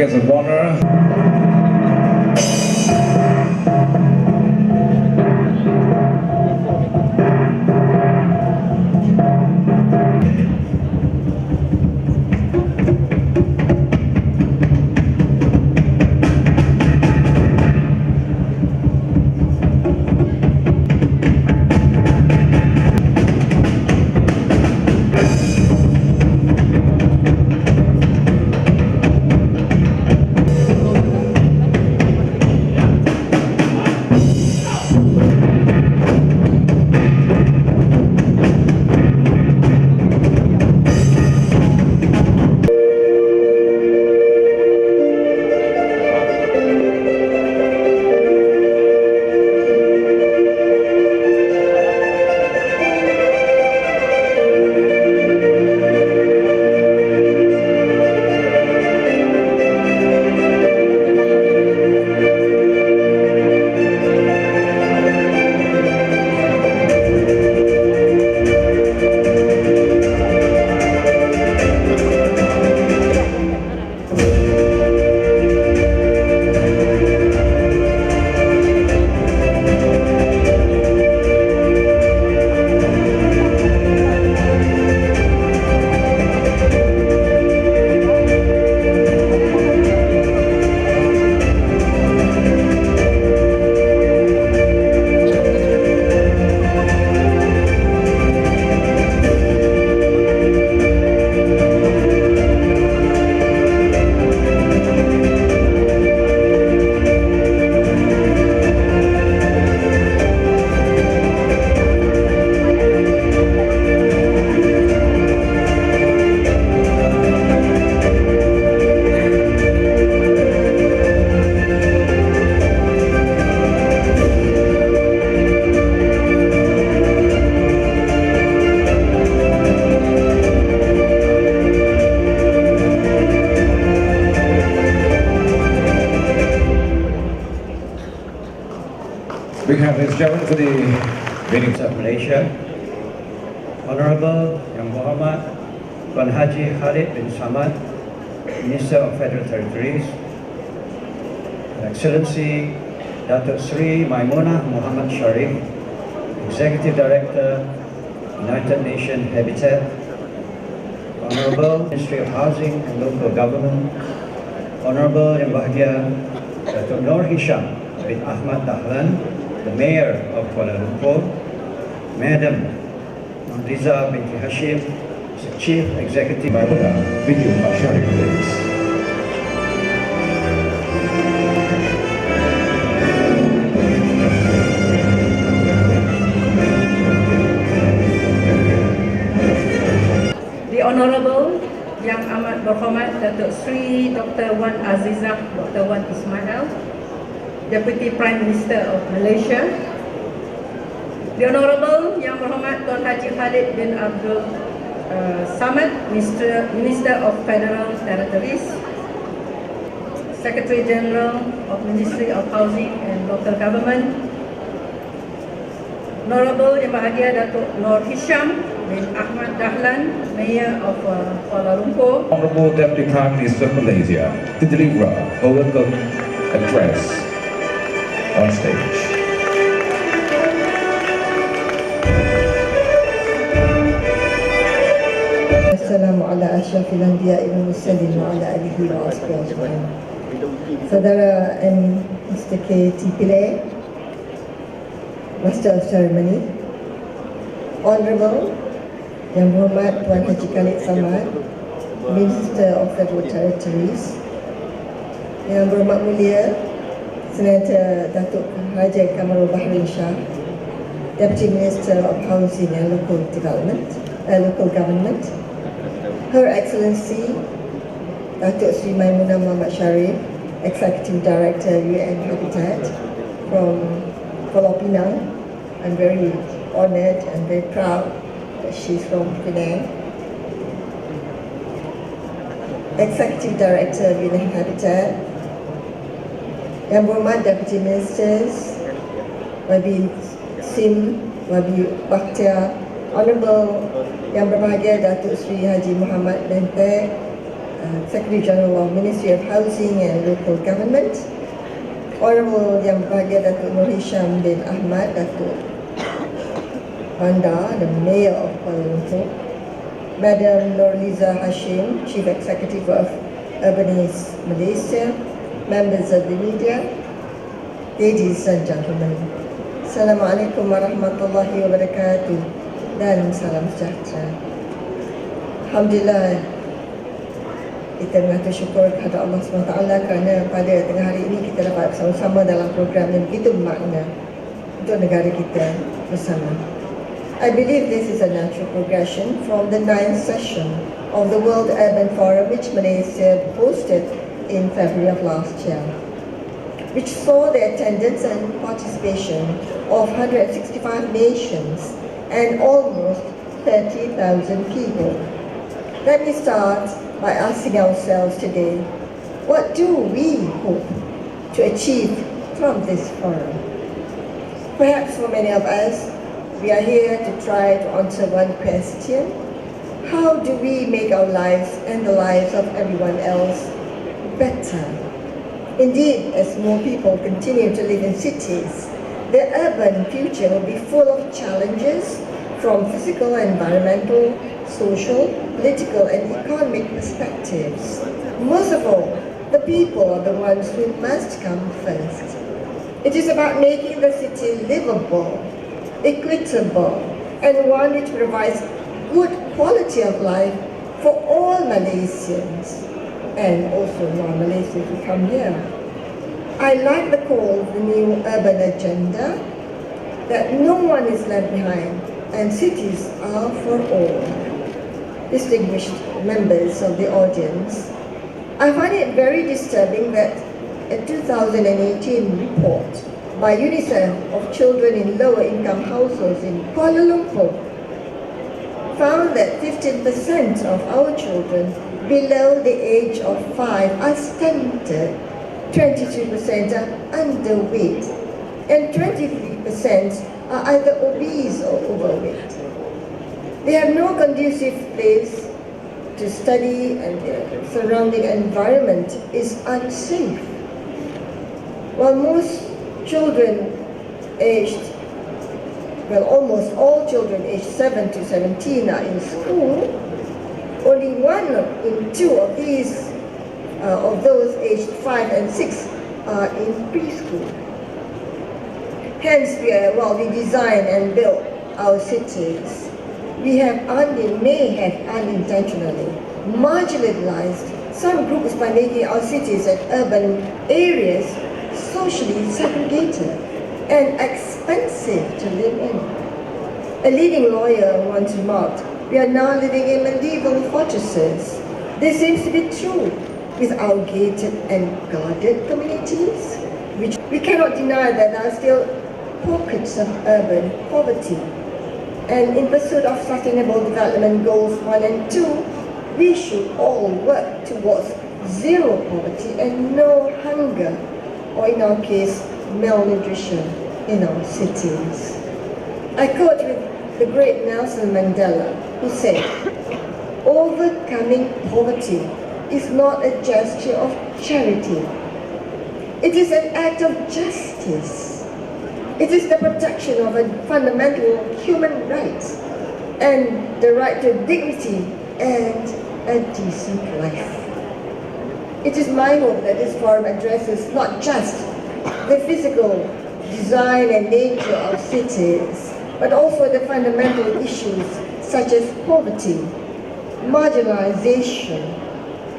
guest of honor. We have His Jabatan for the Videography of Malaysia, Honorable Yang Muhammad Tuan Haji Khalid bin Samad, Minister of Federal Territories, Her Excellency Dato Sri Maimunah Muhammad Sharif, Executive Director, United Nations Habitat, Honorable Ministry of Housing and Local Government, Honorable Yang Bahagia Dato Nur Hisham bin Ahmad Dahlan, the Mayor of Kuala Lumpur, Madam Riza binti Hashim, the Chief Executive. Video sharing, please. The Honorable Yang Amat Berhormat Datuk Sri Dr. Wan Azizah Dr. Wan Ismail, Deputy Prime Minister of Malaysia, The Honorable Yang Berhormat Tuan Haji Khalid bin Abdul Samad, Minister of Federal Territories, Secretary General of Ministry of Housing and Local Government, Honorable Yang Bahagia Datuk Nur Hisham bin Ahmad Dahlan, Mayor of Kuala Lumpur, Honorable Deputy Prime Minister of Malaysia to deliver a welcome address on stage. Assalamu ala asyrafil anbiya'i wal mursalin wa ala alihi wa ashabihi ajma'in. Saudara and Mr. K.T. Pillay, Master of Ceremony, Honorable Yang Berhormat Tuan Haji Khalid Samad, Minister of Federal Territories, Yang Berhormat Mulia Senator Datuk Raja Kamarul Bahrain Shah, Deputy Minister of Housing and Local Government, Her Excellency Datuk Sri Maimunah Muhammad Sharif, Executive Director UN Habitat from Pulau Pinang. I'm very honoured and very proud that she's from Penang. Executive Director of UN Habitat, Yang Berhormat Deputy Ministers, YB Sim, YB Bakhtiar, Honorable Yang Berbahagia Datuk Sri Haji Muhammad Lempek, Secretary General of Ministry of Housing and Local Government, Honorable Yang Berbahagia Dato Hisham bin Ahmad, Dato Bandar, the Mayor of Kuala Lumpur, Madam Nurliza Hashim, Chief Executive of Urbanist Malaysia, members of the media, ladies and gentlemen, Assalamualaikum warahmatullahi wabarakatuh dan salam sejahtera. Alhamdulillah, kita mengatur syukur kepada Allah SWT kerana pada tengah hari ini kita dapat bersama-sama dalam program yang begitu bermakna untuk negara kita bersama. I believe this is a natural progression from the 9th session of the World Urban Forum which Malaysia hosted in February of last year, which saw the attendance and participation of 165 nations and almost 30,000 people. Let me start by asking ourselves today, what do we hope to achieve from this forum? Perhaps for many of us, we are here to try to answer one question: how do we make our lives and the lives of everyone else better? Indeed, as more people continue to live in cities, the urban future will be full of challenges from physical, environmental, social, political and economic perspectives. Most of all, the people are the ones who must come first. It is about making the city livable, equitable and one which provides good quality of life for all Malaysians and also non-Malaysians who come here. I like the call of the new urban agenda that no one is left behind and cities are for all. Distinguished members of the audience, I find it very disturbing that a 2018 report by UNICEF of children in lower income households in Kuala Lumpur found that 15% of our children below the age of 5 are stunted, 22% are underweight, and 23% are either obese or overweight. They have no conducive place to study and their surrounding environment is unsafe. While most children almost all children aged 7 to 17 are in school, only 1 in 2 of these of those aged 5 and 6 are in preschool. Hence, while we design and build our cities, we may have unintentionally marginalized some groups by making our cities and urban areas socially segregated and expensive to live in. A leading lawyer once remarked, "We are now living in medieval fortresses." This seems to be true with our gated and guarded communities, which we cannot deny that there are still pockets of urban poverty. And in pursuit of Sustainable Development Goals 1 and 2, we should all work towards zero poverty and no hunger, or in our case, malnutrition in our cities. I quote with the great Nelson Mandela, who said, "Overcoming poverty is not a gesture of charity. It is an act of justice. It is the protection of a fundamental human right and the right to dignity and a decent life." It is my hope that this forum addresses not just the physical design and nature of cities, but also the fundamental issues such as poverty, marginalization,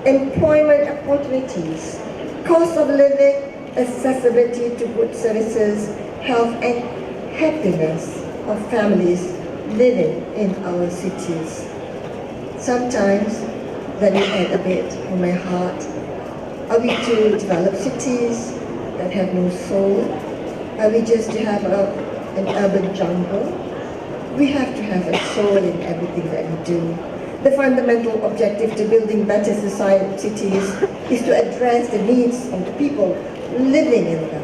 employment opportunities, cost of living, accessibility to good services, health and happiness of families living in our cities. Sometimes, let me add a bit from my heart, are we to develop cities that have no soul? Are we just to have an urban jungle? We have to have a soul in everything that we do. The fundamental objective to building better cities is to address the needs of the people living in them.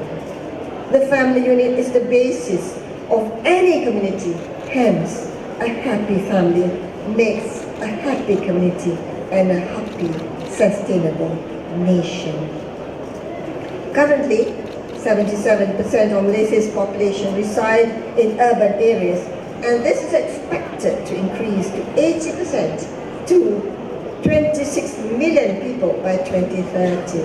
The family unit is the basis of any community. Hence, a happy family makes a happy community. and a happy, sustainable nation. Currently, 77% of Malaysia's population reside in urban areas, and this is expected to increase to 80% to 26 million people by 2030.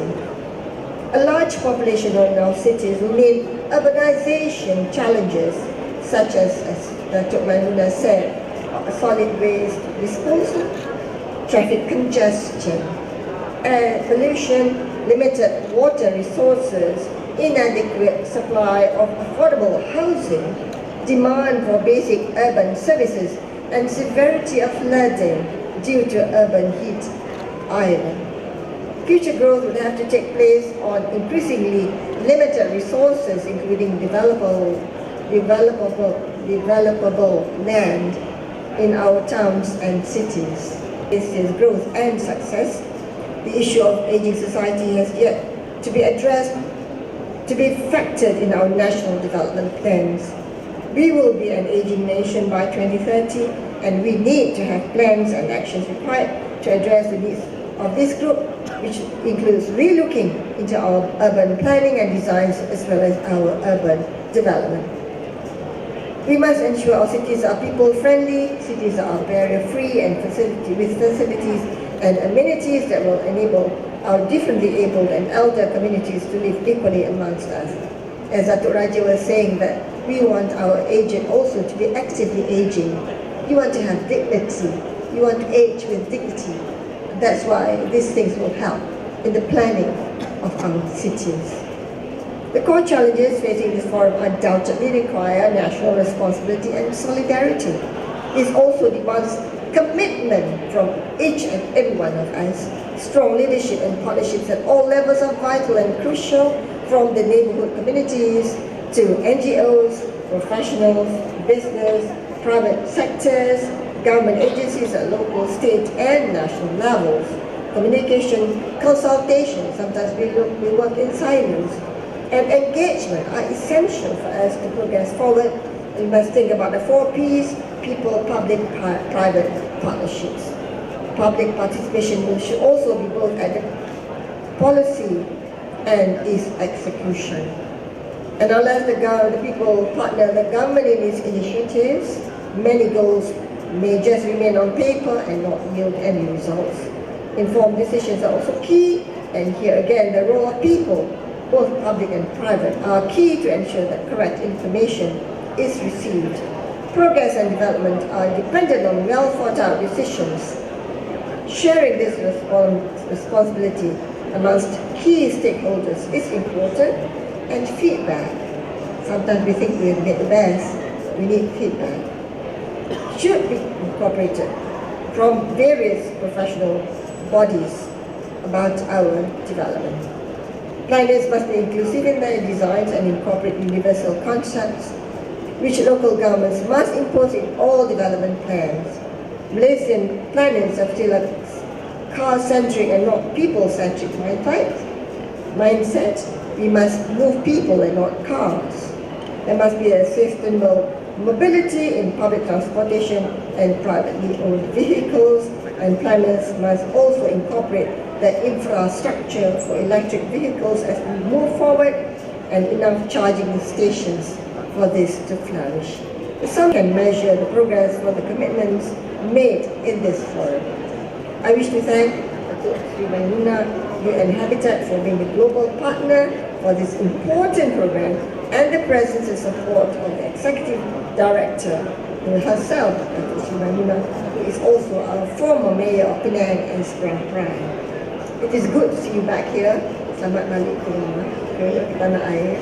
A large population of our cities will mean urbanization challenges such as Dato Maimuna said, solid waste disposal, traffic congestion, air pollution, limited water resources, inadequate supply of affordable housing, demand for basic urban services, and severity of flooding due to urban heat island. Future growth would have to take place on increasingly limited resources, including developable land in our towns and cities. This is growth and success. The issue of aging society has yet to be addressed, to be factored in our national development plans. We will be an aging nation by 2030, and we need to have plans and actions required to address the needs of this group, which includes relooking into our urban planning and designs as well as our urban development. We must ensure our cities are people-friendly, cities are barrier-free and with facilities and amenities that will enable our differently abled and elder communities to live equally amongst us. As Dato Raja was saying, that we want our aged also to be actively aging. You want to have dignity. You want to age with dignity. That's why these things will help in the planning of our cities. The core challenges facing this forum undoubtedly require national responsibility and solidarity. This also demands commitment from each and every one of us. Strong leadership and partnerships at all levels are vital and crucial, from the neighborhood communities to NGOs, professionals, business, private sectors, government agencies at local, state and national levels. Communication, consultation, sometimes we work in silos, and engagement are essential for us to progress forward. We must think about the 4 Ps: people, public, private partnerships. Public participation should also be both at the policy and its execution. And unless the people partner the government in its initiatives, many goals may just remain on paper and not yield any results. Informed decisions are also key, and here again the role of people, both public and private, are key to ensure that correct information is received. Progress and development are dependent on well thought out decisions. Sharing this responsibility amongst key stakeholders is important, and feedback. Sometimes we think we have made the best, we need feedback. Should be incorporated from various professional bodies about our development. Planners must be inclusive in their designs and incorporate universal concepts, which local governments must impose in all development plans. Malaysian planners have still a car-centric and not people-centric mindset. We must move people and not cars. There must be a sustainable mobility in public transportation and privately owned vehicles, and planners must also incorporate the infrastructure for electric vehicles as we move forward, and enough charging stations for this to flourish. Some can measure the progress for the commitments made in this forum. I wish to thank Dato' Sri Maimuna, UN Habitat, for being the global partner for this important program, and the presence and support of the Executive Director herself, Dato' Sri Maimuna, who is also our former Mayor of Penang and Seberang Perai. It is good to see you back here. Selamat balik ke rumah, ke tanah air.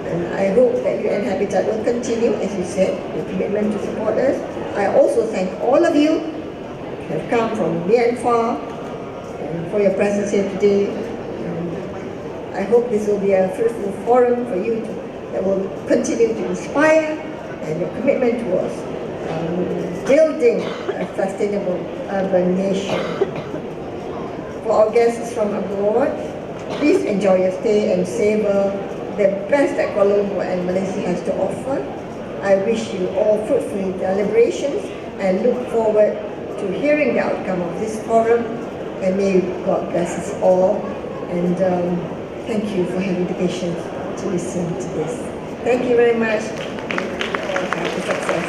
And I hope that UN Habitat will continue, as you said, the commitment to support us. I also thank all of you who have come from near and far for your presence here today. I hope this will be a fruitful forum for you that will continue to inspire, and your commitment towards building a sustainable urban nation. For our guests from abroad, please enjoy your stay and savor the best that Kuala Lumpur and Malaysia has to offer. I wish you all fruitful deliberations and look forward to hearing the outcome of this forum. and may God bless us all. And thank you for having the patience to listen to this. Thank you very much. Happy success.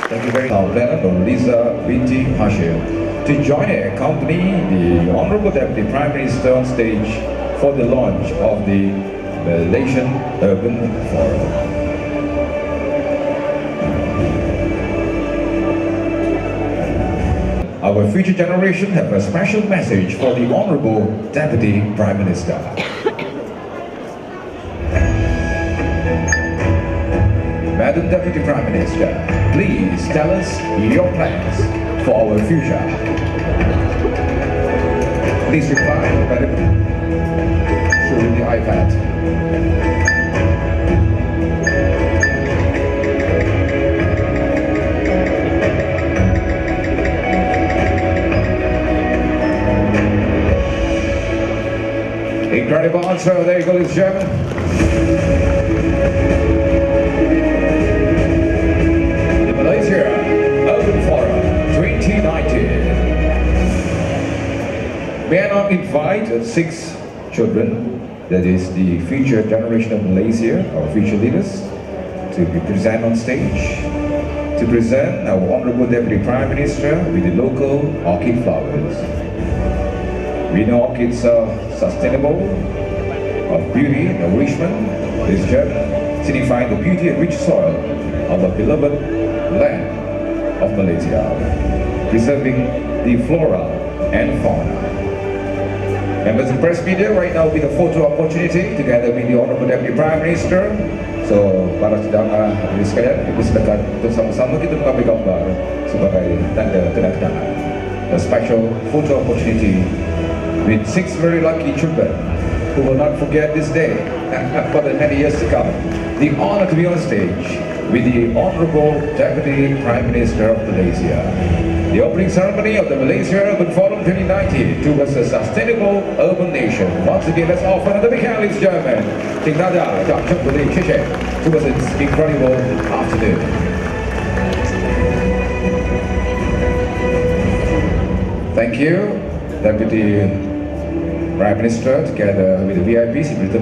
Thank you very much, Honorable Lisa binti Hashim, to join and accompany the Honorable Deputy Prime Minister on stage for the launch of the Malaysian Urban Forum. Our future generation have a special message for the Honorable Deputy Prime Minister. Madam Deputy Prime Minister, please tell us your plans for our future. Please reply, Madam, through the iPad. Incredible answer, there you go, ladies and gentlemen. The Malaysia Urban Forum 2019. May I now invite 6 children, that is the future generation of Malaysia, our future leaders, to be present on stage, to present our Honorable Deputy Prime Minister with the local orchid flowers. We know orchids are sustainable, of beauty and nourishment, this gem signifying the beauty and rich soil of the beloved land of Malaysia, preserving the flora and fauna. Members of the press media, right now will be the photo opportunity together with the Honorable Deputy Prime Minister. So, para saudara hadirin sekalian, ibu silakan untuk sama-sama kita mengambil gambar sebagai tanda kenang-kenangan. A special photo opportunity with 6 very lucky children who will not forget this day for the many years to come. The honor to be on stage with the Honorable Deputy Prime Minister of Malaysia. The opening ceremony of the Malaysia Urban Forum 2019 towards a sustainable urban nation. Once again, let's offer another big hand, ladies and gentlemen. Towards this incredible afternoon. Thank you, Deputy Prime Minister, together with the VIPs.